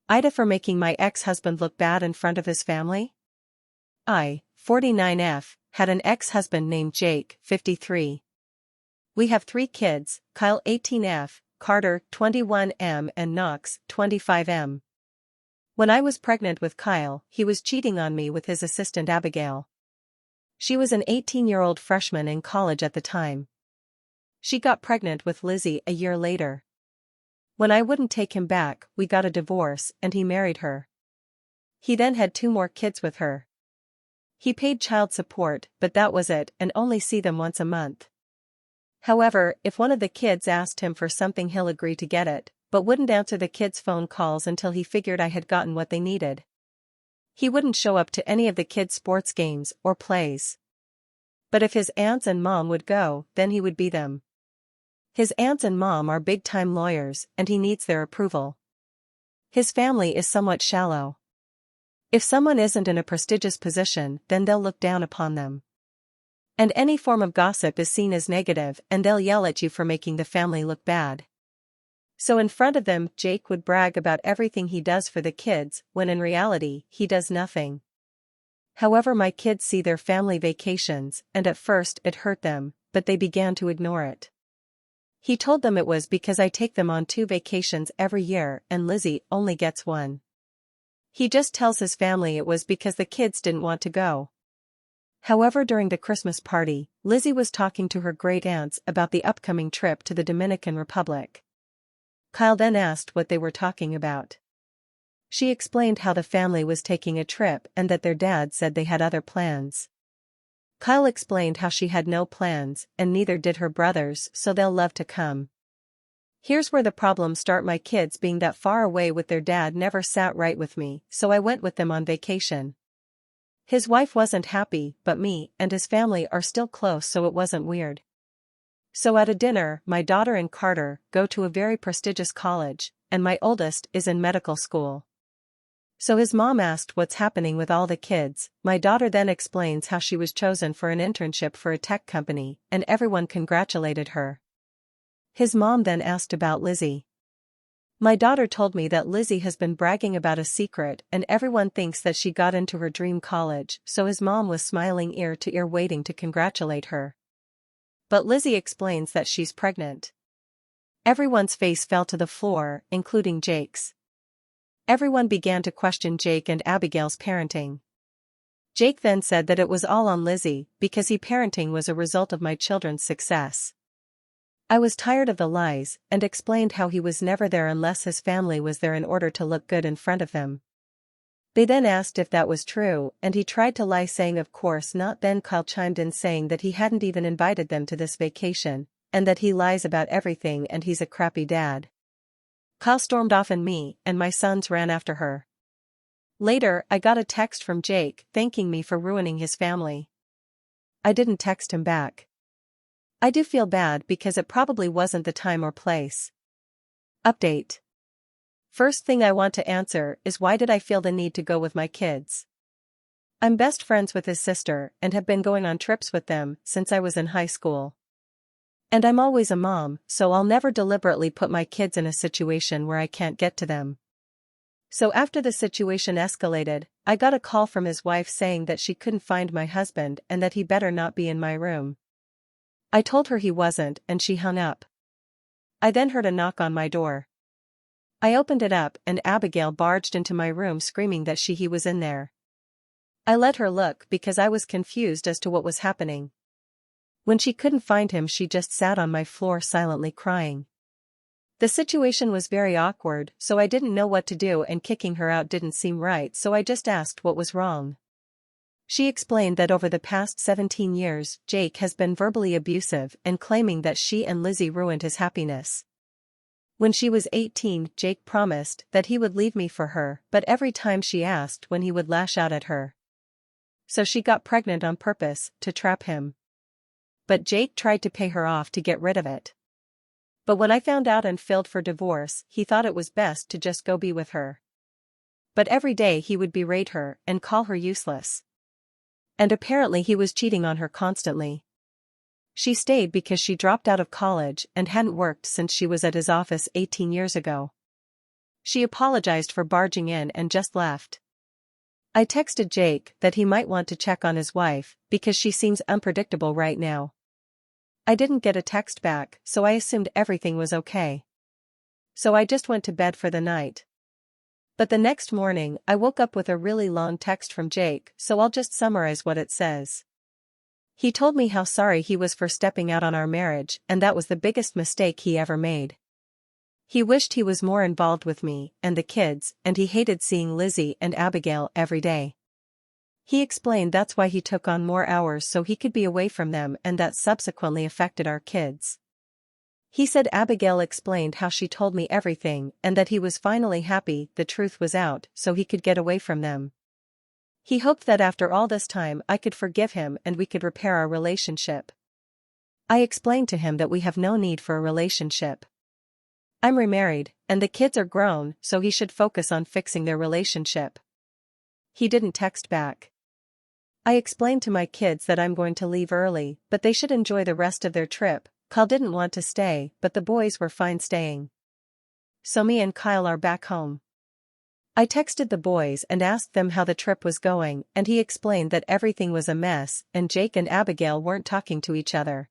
Ida for making my ex-husband look bad in front of his family? I, 49F, had an ex-husband named Jake, 53. We have 3 kids, Kyle 18F, Carter 21M and Knox 25M. When I was pregnant with Kyle, he was cheating on me with his assistant Abigail. She was an 18-year-old freshman in college at the time. She got pregnant with Lizzie a year later. When I wouldn't take him back, we got a divorce and he married her. He then had 2 more kids with her. He paid child support, but that was it, and only see them once a month. However, if one of the kids asked him for something, he'll agree to get it, but wouldn't answer the kids' phone calls until he figured I had gotten what they needed. He wouldn't show up to any of the kids' sports games or plays. But if his aunts and mom would go, then he would be them. His aunts and mom are big-time lawyers, and he needs their approval. His family is somewhat shallow. If someone isn't in a prestigious position, then they'll look down upon them. And any form of gossip is seen as negative, and they'll yell at you for making the family look bad. So in front of them, Jake would brag about everything he does for the kids, when in reality, he does nothing. However, my kids see their family vacations, and at first it hurt them, but they began to ignore it. He told them it was because I take them on 2 vacations every year and Lizzie only gets 1. He just tells his family it was because the kids didn't want to go. However, during the Christmas party, Lizzie was talking to her great-aunts about the upcoming trip to the Dominican Republic. Kyle then asked what they were talking about. She explained how the family was taking a trip and that their dad said they had other plans. Kyle explained how she had no plans, and neither did her brothers, so they'll love to come. Here's where the problems start. My kids being that far away with their dad never sat right with me, so I went with them on vacation. His wife wasn't happy, but me and his family are still close, so it wasn't weird. So at a dinner, my daughter and Carter go to a very prestigious college, and my oldest is in medical school. So his mom asked what's happening with all the kids. My daughter then explains how she was chosen for an internship for a tech company, and everyone congratulated her. His mom then asked about Lizzie. My daughter told me that Lizzie has been bragging about a secret and everyone thinks that she got into her dream college, so his mom was smiling ear to ear waiting to congratulate her. But Lizzie explains that she's pregnant. Everyone's face fell to the floor, including Jake's. Everyone began to question Jake and Abigail's parenting. Jake then said that it was all on Lizzie, because his parenting was a result of my children's success. I was tired of the lies, and explained how he was never there unless his family was there in order to look good in front of him. They then asked if that was true, and he tried to lie, saying of course not. Then Kyle chimed in saying that he hadn't even invited them to this vacation, and that he lies about everything and he's a crappy dad. Kyle stormed off and me and my sons ran after her. Later, I got a text from Jake thanking me for ruining his family. I didn't text him back. I do feel bad because it probably wasn't the time or place. Update. First thing I want to answer is why did I feel the need to go with my kids? I'm best friends with his sister and have been going on trips with them since I was in high school. And I'm always a mom, so I'll never deliberately put my kids in a situation where I can't get to them. So after the situation escalated, I got a call from his wife saying that she couldn't find my husband and that he better not be in my room. I told her he wasn't and she hung up. I then heard a knock on my door. I opened it up and Abigail barged into my room screaming that he was in there. I let her look because I was confused as to what was happening. When she couldn't find him, she just sat on my floor silently crying. The situation was very awkward, so I didn't know what to do and kicking her out didn't seem right, so I just asked what was wrong. She explained that over the past 17 years, Jake has been verbally abusive and claiming that she and Lizzie ruined his happiness. When she was 18, Jake promised that he would leave me for her, but every time she asked when he would lash out at her. So she got pregnant on purpose to trap him. But Jake tried to pay her off to get rid of it. But when I found out and filed for divorce, he thought it was best to just go be with her. But every day he would berate her and call her useless. And apparently he was cheating on her constantly. She stayed because she dropped out of college and hadn't worked since she was at his office 18 years ago. She apologized for barging in and just left. I texted Jake that he might want to check on his wife because she seems unpredictable right now. I didn't get a text back, so I assumed everything was okay. So I just went to bed for the night. But the next morning, I woke up with a really long text from Jake, so I'll just summarize what it says. He told me how sorry he was for stepping out on our marriage, and that was the biggest mistake he ever made. He wished he was more involved with me and the kids, and he hated seeing Lizzie and Abigail every day. He explained that's why he took on more hours so he could be away from them, and that subsequently affected our kids. He said Abigail explained how she told me everything and that he was finally happy the truth was out so he could get away from them. He hoped that after all this time I could forgive him and we could repair our relationship. I explained to him that we have no need for a relationship. I'm remarried, and the kids are grown, so he should focus on fixing their relationship. He didn't text back. I explained to my kids that I'm going to leave early, but they should enjoy the rest of their trip. Kyle didn't want to stay, but the boys were fine staying. So me and Kyle are back home. I texted the boys and asked them how the trip was going, and he explained that everything was a mess and Jake and Abigail weren't talking to each other.